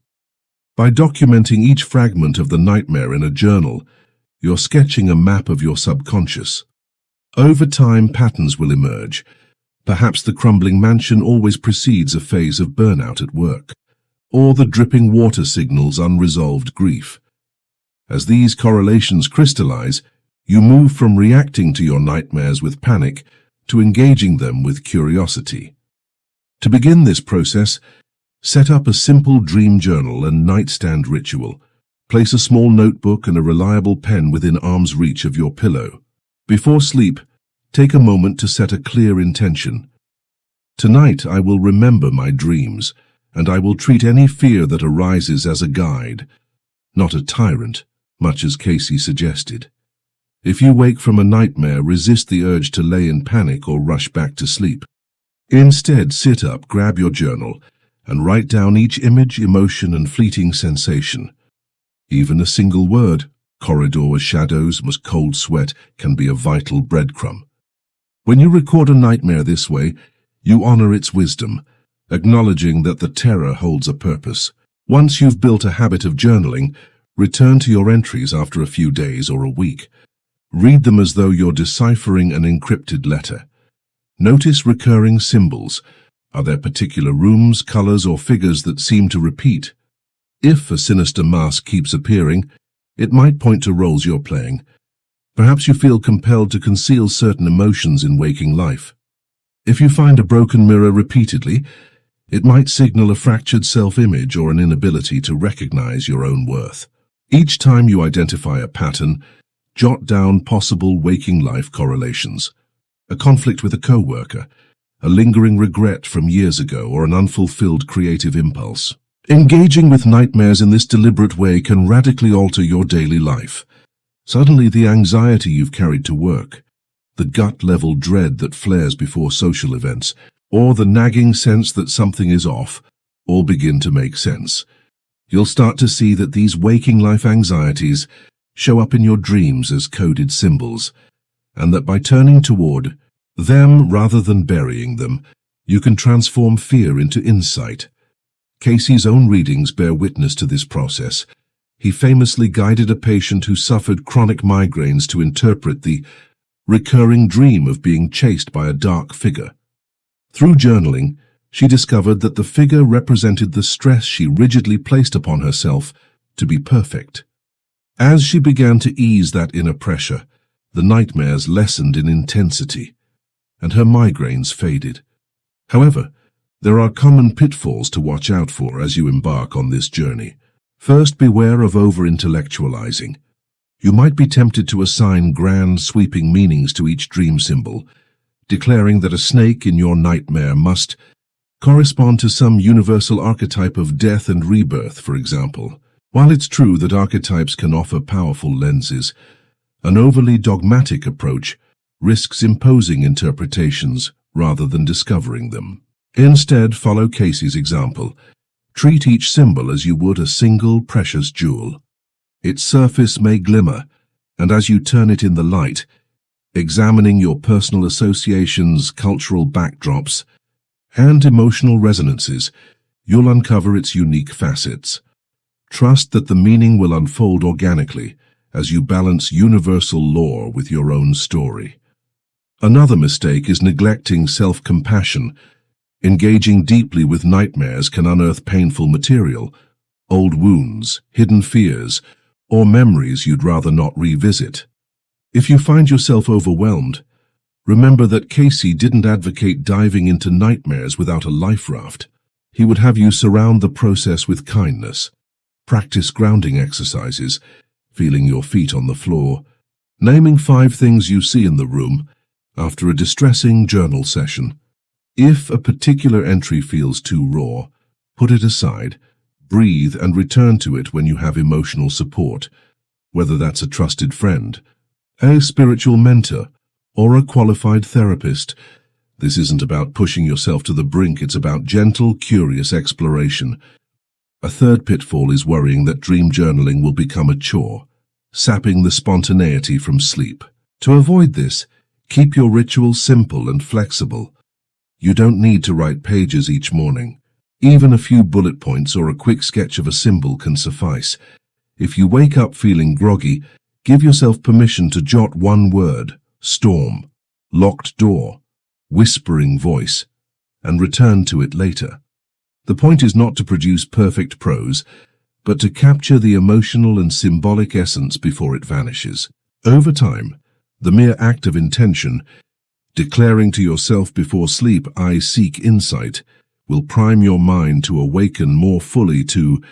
By documenting each fragment of the nightmare in a journal, you're sketching a map of your subconscious. Over time, patterns will emerge. Perhaps the crumbling mansion always precedes a phase of burnout at work, or the dripping water signals unresolved grief. As these correlations crystallize, you move from reacting to your nightmares with panic to engaging them with curiosity. To begin this process, set up a simple dream journal and nightstand ritual. Place a small notebook and a reliable pen within arm's reach of your pillow. Before sleep, take a moment to set a clear intention. Tonight I will remember my dreams, and I will treat any fear that arises as a guide, not a tyrant, much as Cayce suggested. If you wake from a nightmare, resist the urge to lay in panic or rush back to sleep. Instead, sit up, grab your journal, and write down each image, emotion, and fleeting sensation. Even a single word, Corridor shadows, cold sweat can be a vital breadcrumb. When you record a nightmare this way, you honor its wisdom, acknowledging that the terror holds a purpose. Once you've built a habit of journaling, return to your entries after a few days or a week. Read them as though you're deciphering an encrypted letter. Notice recurring symbols. Are there particular rooms, colors, or figures that seem to repeat? If a sinister mask keeps appearing, it might point to roles you're playing. Perhaps you feel compelled to conceal certain emotions in waking life. If you find a broken mirror repeatedly, it might signal a fractured self-image or an inability to recognize your own worth. Each time you identify a pattern, jot down possible waking life correlations. A conflict with a co-worker, a lingering regret from years ago, or an unfulfilled creative impulse. Engaging with nightmares in this deliberate way can radically alter your daily life. Suddenly, the anxiety you've carried to work, the gut-level dread that flares before social events, or the nagging sense that something is off, all begin to make sense. You'll start to see that these waking life anxieties show up in your dreams as coded symbols, and that by turning toward them rather than burying them, you can transform fear into insight. Cayce's own readings bear witness to this process. He famously guided a patient who suffered chronic migraines to interpret the recurring dream of being chased by a dark figure. Through journaling, she discovered that the figure represented the stress she rigidly placed upon herself to be perfect. As she began to ease that inner pressure, the nightmares lessened in intensity, and her migraines faded. However, there are common pitfalls to watch out for as you embark on this journey. First, beware of over-intellectualizing. You might be tempted to assign grand, sweeping meanings to each dream symbol, declaring that a snake in your nightmare must correspond to some universal archetype of death and rebirth, for example. While it's true that archetypes can offer powerful lenses, an overly dogmatic approach risks imposing interpretations rather than discovering them. Instead, follow Cayce's example. Treat each symbol as you would a single precious jewel. Its surface may glimmer, and as you turn it in the light, examining your personal associations, cultural backdrops, and emotional resonances, you'll uncover its unique facets. Trust that the meaning will unfold organically as you balance universal lore with your own story. Another mistake is neglecting self-compassion. Engaging deeply with nightmares can unearth painful material, old wounds, hidden fears, or memories you'd rather not revisit. If you find yourself overwhelmed, remember that Cayce didn't advocate diving into nightmares without a life raft. He would have you surround the process with kindness, practice grounding exercises, feeling your feet on the floor, naming 5 things you see in the room after a distressing journal session. If a particular entry feels too raw, put it aside, breathe, and return to it when you have emotional support, whether that's a trusted friend, a spiritual mentor, or a qualified therapist. This isn't about pushing yourself to the brink, it's about gentle, curious exploration. A third pitfall is worrying that dream journaling will become a chore, sapping the spontaneity from sleep. To avoid this, keep your ritual simple and flexible. You don't need to write pages each morning. Even a few bullet points or a quick sketch of a symbol can suffice. If you wake up feeling groggy, give yourself permission to jot one word: storm, locked door, whispering voice, and return to it later. The point is not to produce perfect prose, but to capture the emotional and symbolic essence before it vanishes. Over time, the mere act of intention, declaring to yourself before sleep, "I seek insight," will prime your mind to awaken more fully to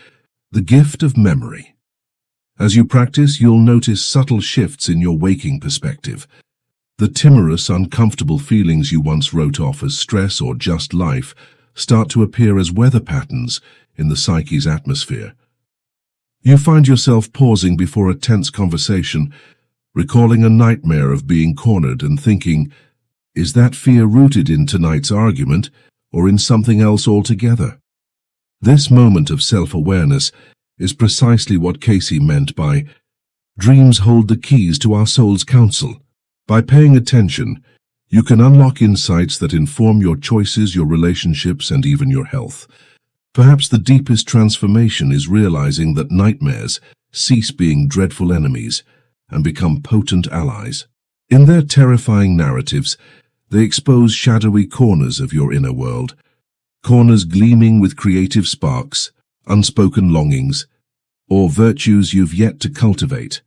the gift of memory. As you practice, you'll notice subtle shifts in your waking perspective. The timorous, uncomfortable feelings you once wrote off as stress or just life start to appear as weather patterns in the psyche's atmosphere. You find yourself pausing before a tense conversation, recalling a nightmare of being cornered and thinking, is that fear rooted in tonight's argument or in something else altogether? This moment of self-awareness is precisely what Cayce meant by Dreams hold the keys to our soul's counsel. By paying attention, you can unlock insights that inform your choices, your relationships, and even your health. Perhaps the deepest transformation is realizing that nightmares cease being dreadful enemies and become potent allies. In their terrifying narratives, they expose shadowy corners of your inner world, corners gleaming with creative sparks, unspoken longings, or virtues you've yet to cultivate.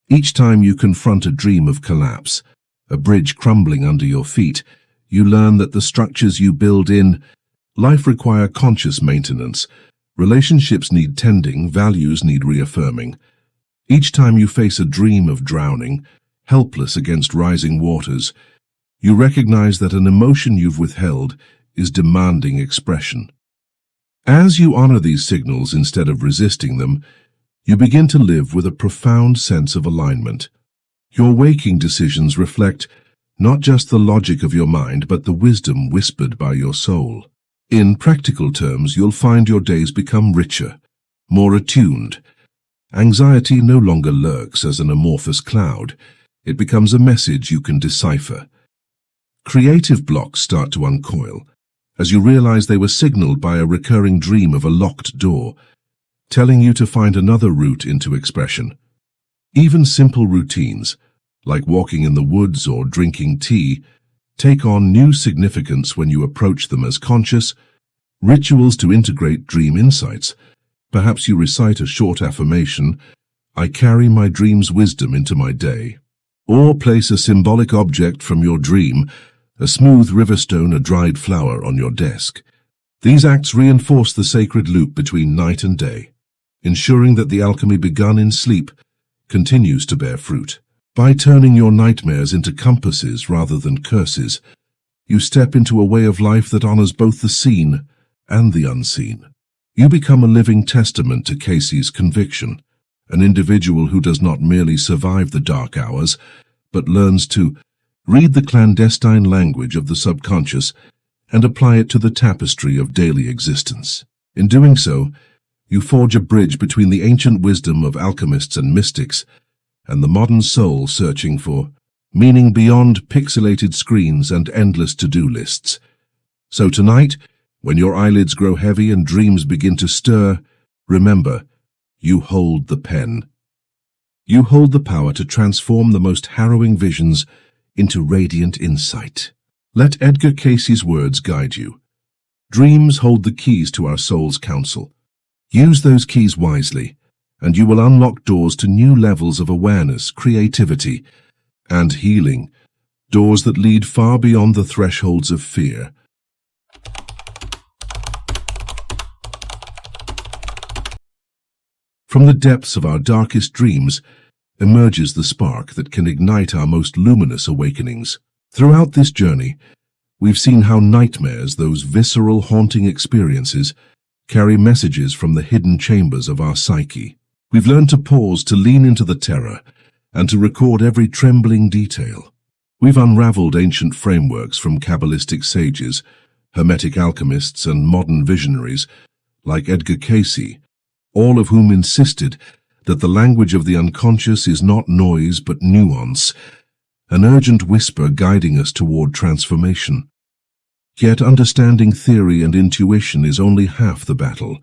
Each time you confront a dream of collapse, a bridge crumbling under your feet, you learn that the structures you build in life require conscious maintenance. Relationships need tending, values need reaffirming. Each time you face a dream of drowning, helpless against rising waters, you recognize that an emotion you've withheld is demanding expression. As you honor these signals instead of resisting them, you begin to live with a profound sense of alignment. Your waking decisions reflect not just the logic of your mind, but the wisdom whispered by your soul. In practical terms, you'll find your days become richer, more attuned. Anxiety no longer lurks as an amorphous cloud. It becomes a message you can decipher. Creative blocks start to uncoil, as you realize they were signaled by a recurring dream of a locked door, telling you to find another route into expression. Even simple routines, like walking in the woods or drinking tea, take on new significance when you approach them as conscious rituals to integrate dream insights. Perhaps you recite a short affirmation, "I carry my dream's wisdom into my day," or place a symbolic object from your dream, a smooth riverstone, a dried flower, on your desk. These acts reinforce the sacred loop between night and day, ensuring that the alchemy begun in sleep continues to bear fruit. By turning your nightmares into compasses rather than curses, you step into a way of life that honors both the seen and the unseen. You become a living testament to Cayce's conviction, an individual who does not merely survive the dark hours, but learns to read the clandestine language of the subconscious and apply it to the tapestry of daily existence. In doing so, you forge a bridge between the ancient wisdom of alchemists and mystics and the modern soul searching for meaning beyond pixelated screens and endless to-do lists. So tonight, when your eyelids grow heavy and dreams begin to stir, remember, you hold the pen. You hold the power to transform the most harrowing visions into radiant insight. Let Edgar Cayce's words guide you. Dreams hold the keys to our soul's counsel. Use those keys wisely, and you will unlock doors to new levels of awareness, creativity, and healing, doors that lead far beyond the thresholds of fear. From the depths of our darkest dreams emerges the spark that can ignite our most luminous awakenings. Throughout this journey, we've seen how nightmares, those visceral, haunting experiences, carry messages from the hidden chambers of our psyche. We've learned to pause, to lean into the terror, and to record every trembling detail. We've unraveled ancient frameworks from Kabbalistic sages, Hermetic alchemists, and modern visionaries like Edgar Cayce, all of whom insisted that the language of the unconscious is not noise but nuance, an urgent whisper guiding us toward transformation. Yet understanding theory and intuition is only half the battle.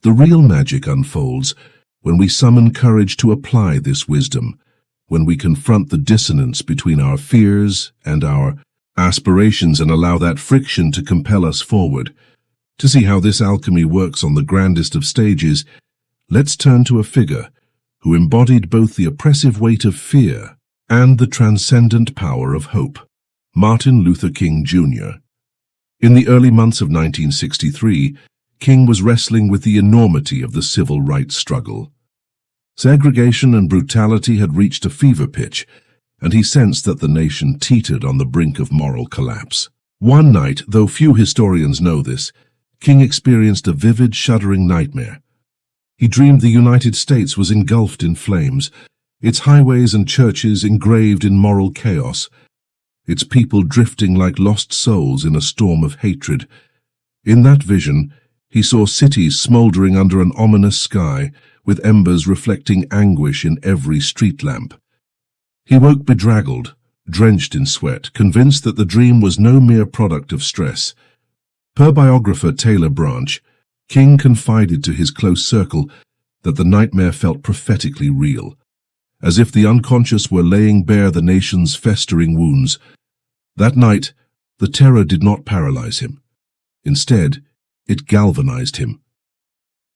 The real magic unfolds when we summon courage to apply this wisdom, when we confront the dissonance between our fears and our aspirations and allow that friction to compel us forward. To see how this alchemy works on the grandest of stages, let's turn to a figure who embodied both the oppressive weight of fear and the transcendent power of hope: Martin Luther King Jr. In the early months of 1963, King was wrestling with the enormity of the civil rights struggle. Segregation and brutality had reached a fever pitch, and he sensed that the nation teetered on the brink of moral collapse. One night, though few historians know this, King experienced a vivid, shuddering nightmare. He dreamed the United States was engulfed in flames, its highways and churches engraved in moral chaos, its people drifting like lost souls in a storm of hatred. In that vision, he saw cities smoldering under an ominous sky, with embers reflecting anguish in every street lamp. He woke bedraggled, drenched in sweat, convinced that the dream was no mere product of stress. Per biographer Taylor Branch, King confided to his close circle that the nightmare felt prophetically real, as if the unconscious were laying bare the nation's festering wounds. That night, the terror did not paralyze him. Instead, it galvanized him.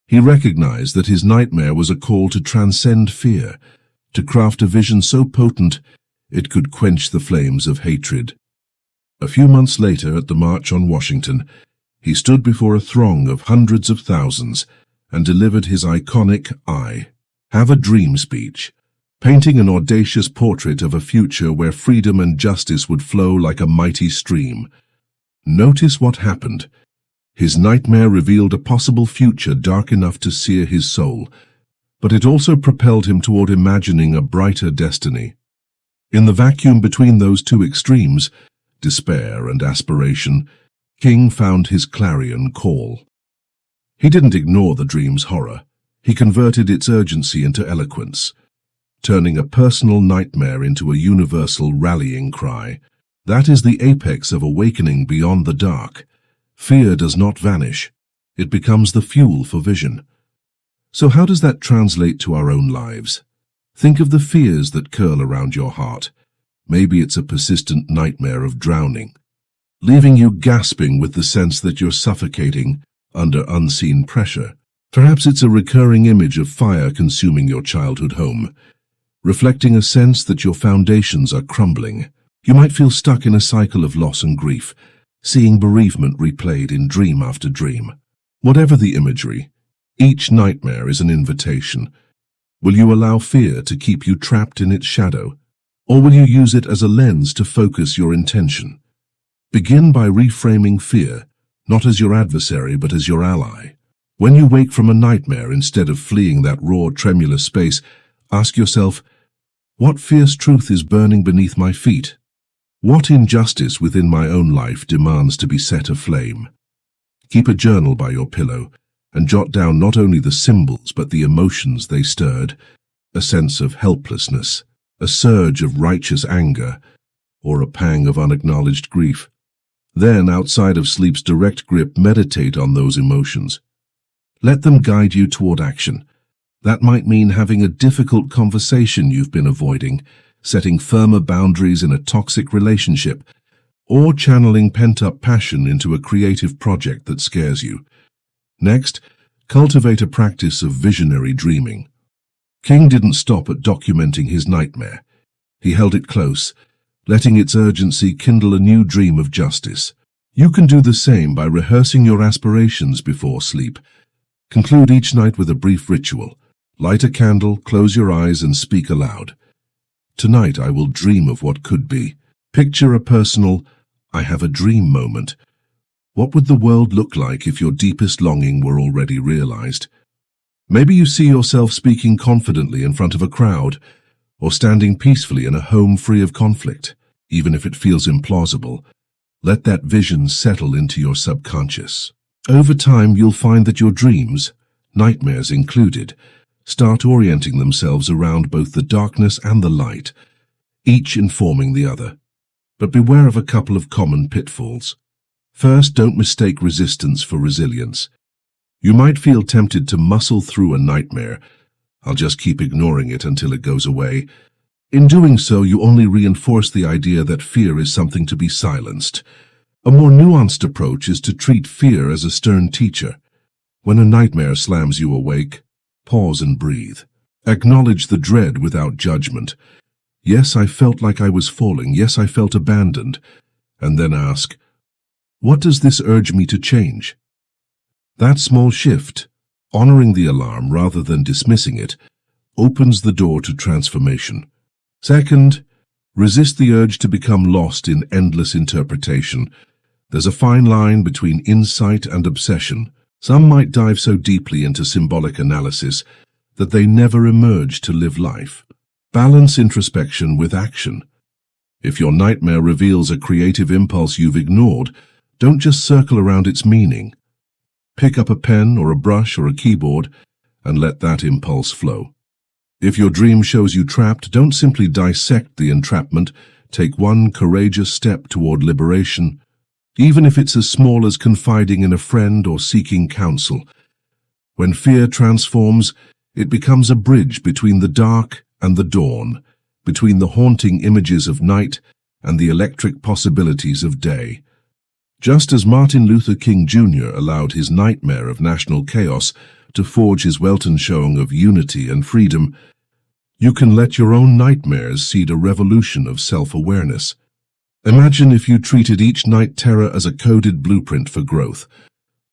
He recognized that his nightmare was a call to transcend fear, to craft a vision so potent it could quench the flames of hatred. A few months later, at the March on Washington, he stood before a throng of hundreds of thousands and delivered his iconic "I have a dream" speech, painting an audacious portrait of a future where freedom and justice would flow like a mighty stream. Notice what happened. His nightmare revealed a possible future dark enough to sear his soul, but it also propelled him toward imagining a brighter destiny. In the vacuum between those two extremes, despair and aspiration, King found his clarion call. He didn't ignore the dream's horror. He converted its urgency into eloquence, turning a personal nightmare into a universal rallying cry. That is the apex of awakening beyond the dark. Fear does not vanish. It becomes the fuel for vision. So how does that translate to our own lives? Think of the fears that curl around your heart. Maybe it's a persistent nightmare of drowning, leaving you gasping with the sense that you're suffocating under unseen pressure. Perhaps it's a recurring image of fire consuming your childhood home, reflecting a sense that your foundations are crumbling. You might feel stuck in a cycle of loss and grief, seeing bereavement replayed in dream after dream. Whatever the imagery, each nightmare is an invitation. Will you allow fear to keep you trapped in its shadow, or will you use it as a lens to focus your intention? Begin by reframing fear, not as your adversary but as your ally. When you wake from a nightmare, instead of fleeing that raw, tremulous space, ask yourself, what fierce truth is burning beneath my feet? What injustice within my own life demands to be set aflame? Keep a journal by your pillow and jot down not only the symbols but the emotions they stirred, a sense of helplessness, a surge of righteous anger, or a pang of unacknowledged grief. Then, outside of sleep's direct grip, meditate on those emotions. Let them guide you toward action. That might mean having a difficult conversation you've been avoiding, setting firmer boundaries in a toxic relationship, or channeling pent-up passion into a creative project that scares you. Next, cultivate a practice of visionary dreaming. King didn't stop at documenting his nightmare. He held it close, letting its urgency kindle a new dream of justice. You can do the same by rehearsing your aspirations before sleep. Conclude each night with a brief ritual. Light a candle, close your eyes, and speak aloud. Tonight I will dream of what could be. Picture a personal, I have a dream moment. What would the world look like if your deepest longing were already realized? Maybe you see yourself speaking confidently in front of a crowd, or standing peacefully in a home free of conflict. Even if it feels implausible, let that vision settle into your subconscious. Over time, you'll find that your dreams, nightmares included, start orienting themselves around both the darkness and the light, each informing the other. But beware of a couple of common pitfalls. First, don't mistake resistance for resilience. You might feel tempted to muscle through a nightmare. I'll just keep ignoring it until it goes away. In doing so, you only reinforce the idea that fear is something to be silenced. A more nuanced approach is to treat fear as a stern teacher. When a nightmare slams you awake, pause and breathe. Acknowledge the dread without judgment. Yes, I felt like I was falling. Yes, I felt abandoned. And then ask, what does this urge me to change? That small shift, honoring the alarm rather than dismissing it, opens the door to transformation. Second, resist the urge to become lost in endless interpretation. There's a fine line between insight and obsession. Some might dive so deeply into symbolic analysis that they never emerge to live life. Balance introspection with action. If your nightmare reveals a creative impulse you've ignored, don't just circle around its meaning. Pick up a pen or a brush or a keyboard and let that impulse flow. If your dream shows you trapped, don't simply dissect the entrapment. Take one courageous step toward liberation, even if it's as small as confiding in a friend or seeking counsel. When fear transforms, it becomes a bridge between the dark and the dawn, between the haunting images of night and the electric possibilities of day. Just as Martin Luther King Jr. allowed his nightmare of national chaos to forge his Weltanschauung of unity and freedom, you can let your own nightmares seed a revolution of self-awareness. Imagine if you treated each night terror as a coded blueprint for growth.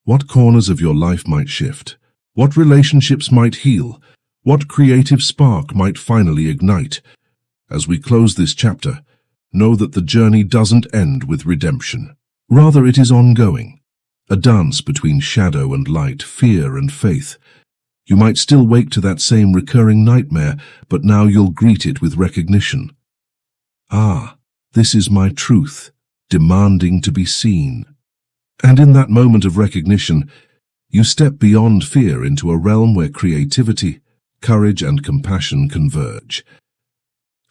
What corners of your life might shift? What relationships might heal? What creative spark might finally ignite? As we close this chapter, know that the journey doesn't end with redemption. Rather, it is ongoing, a dance between shadow and light, fear and faith. You might still wake to that same recurring nightmare, but now you'll greet it with recognition. Ah, this is my truth, demanding to be seen. And in that moment of recognition, you step beyond fear into a realm where creativity, courage, and compassion converge.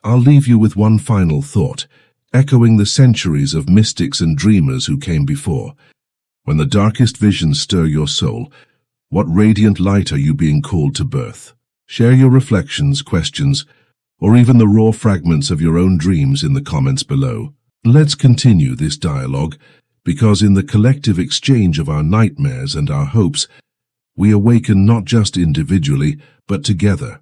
I'll leave you with one final thought, echoing the centuries of mystics and dreamers who came before. When the darkest visions stir your soul, what radiant light are you being called to birth? Share your reflections, questions, or even the raw fragments of your own dreams in the comments below. Let's continue this dialogue, because in the collective exchange of our nightmares and our hopes, we awaken not just individually, but together.